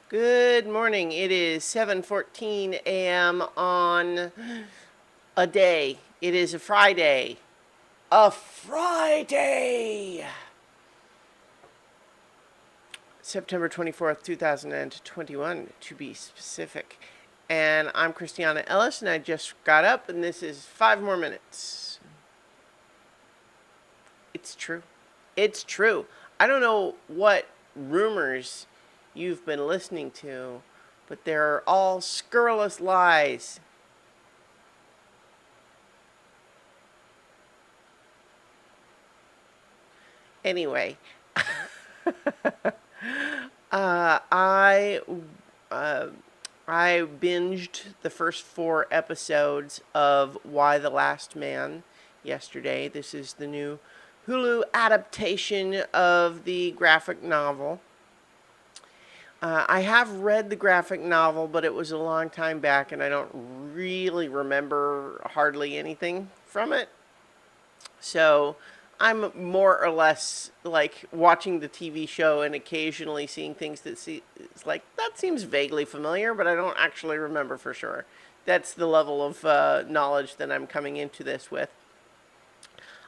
Good morning. It is 7:14 a.m. on a day. It is a Friday. A Friday. September 24th, 2021 to be specific. And I'm Christiana Ellis and I just got up and this is 5 more minutes. It's true. It's true. I don't know what rumors you've been listening to, but they're all scurrilous lies. Anyway, uh, I uh, I binged the first 4 episodes of Y the Last Man yesterday. This is the new Hulu adaptation of the graphic novel. I have read the graphic novel, but it was a long time back, and I don't really remember hardly anything from it. So I'm more or less like watching the TV show and occasionally seeing things it's like that seems vaguely familiar, but I don't actually remember for sure. That's the level of knowledge that I'm coming into this with.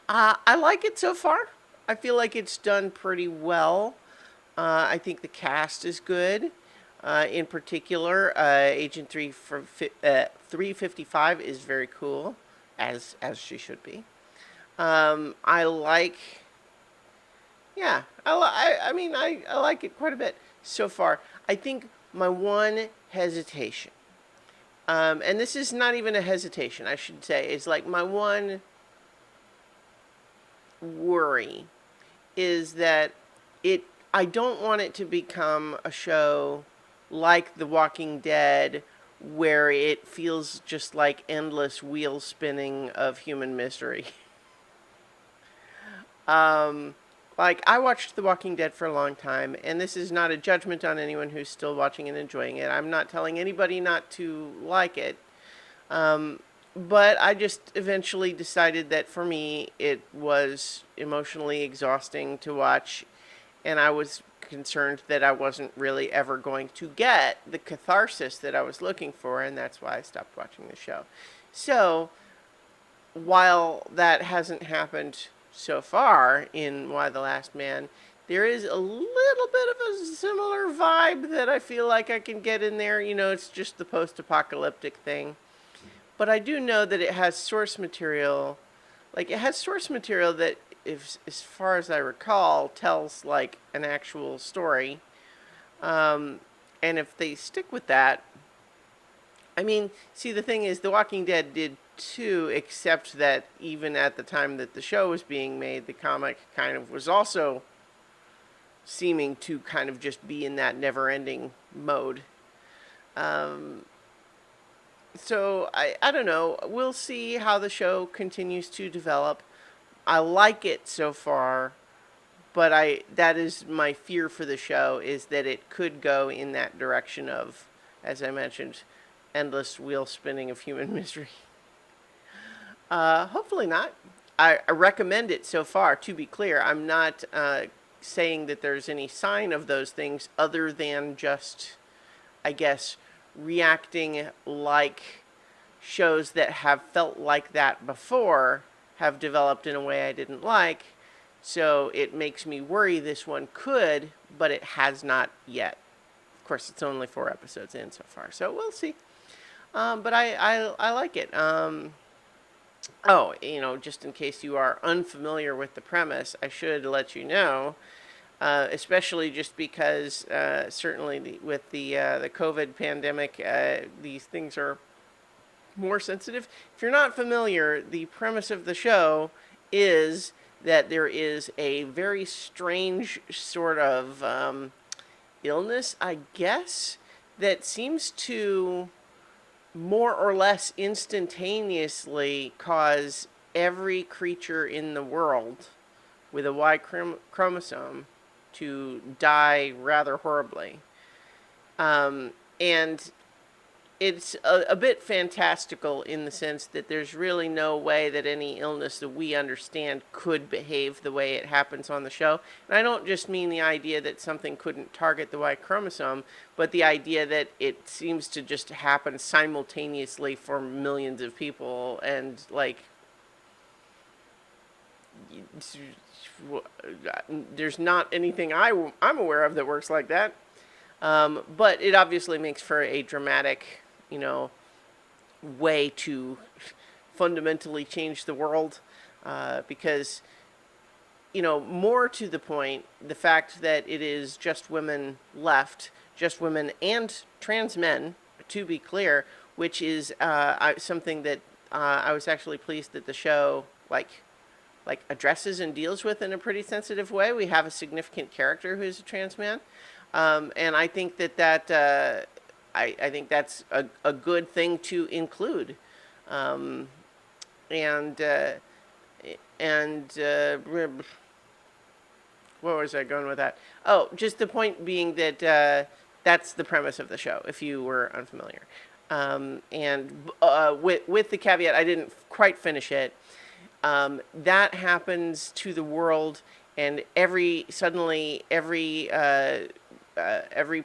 I like it so far. I feel like it's done pretty well. I think the cast is good. In particular, Agent 355 is very cool, as she should be. I like, yeah, I like it quite a bit so far. I think my one hesitation, and this is not even a hesitation, I should say, is like my one worry is that it, I don't want it to become a show like The Walking Dead where it feels just like endless wheel spinning of human misery. Um, like I watched The Walking Dead for a long time, and this is not a judgment on anyone who's still watching and enjoying it. I'm not telling anybody not to like it. Um, but I just eventually decided that for me it was emotionally exhausting to watch, and I was concerned that I wasn't really ever going to get the catharsis that I was looking for, and that's why I stopped watching the show. So, while that hasn't happened so far in Y the Last Man, there is a little bit of a similar vibe that I feel like I can get in there. You know, it's just the post apocalyptic thing. But I do know that it has source material. Like, it has source material that, if, as far as I recall, tells like an actual story. Um, and if they stick with that, I mean, see, the thing is, The Walking Dead did too, except that even at the time that the show was being made, the comic kind of was also seeming to kind of just be in that never ending mode. Um, so I don't know. We'll see how the show continues to develop. I like it so far, but I that is my fear for the show is that it could go in that direction of, as I mentioned, endless wheel spinning of human misery. Hopefully not. I recommend it so far. To be clear, I'm not saying that there's any sign of those things other than just, I guess, reacting like shows that have felt like that before have developed in a way I didn't like. So it makes me worry this one could, but it has not yet. Of course, it's only 4 episodes in so far, so we'll see. But I like it. Oh, just in case you are unfamiliar with the premise, I should let you know, especially just because certainly with the COVID pandemic, these things are more sensitive. If you're not familiar, the premise of the show is that there is a very strange sort of illness, I guess, that seems to more or less instantaneously cause every creature in the world with a Y chromosome to die rather horribly. And it's a bit fantastical in the sense that there's really no way that any illness that we understand could behave the way it happens on the show. And I don't just mean the idea that something couldn't target the Y chromosome, but the idea that it seems to just happen simultaneously for millions of people, and like there's not anything I'm aware of that works like that. But it obviously makes for a dramatic, way to fundamentally change the world, because, more to the point, the fact that it is just women left, just women and trans men, to be clear, which is something that I was actually pleased that the show like addresses and deals with in a pretty sensitive way. We have a significant character who's a trans man, and I think I think that's a good thing to include, and where was I going with that? Oh, just the point being that that's the premise of the show, if you were unfamiliar. And with the caveat, I didn't quite finish it. That happens to the world, and suddenly every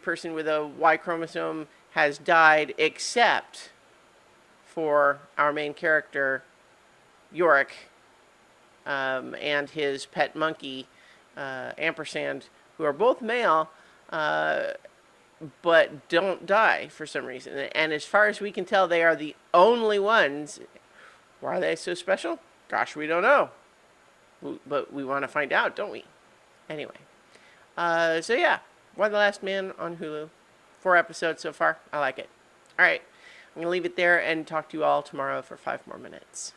person with a Y chromosome has died except for our main character, Yorick, and his pet monkey, Ampersand, who are both male, but don't die for some reason. And as far as we can tell, they are the only ones. Why are they so special? Gosh, we don't know. But we want to find out, don't we? Anyway. So yeah, Why the Last Man on Hulu. 4 episodes so far. I like it. All right. I'm going to leave it there and talk to you all tomorrow for 5 more minutes.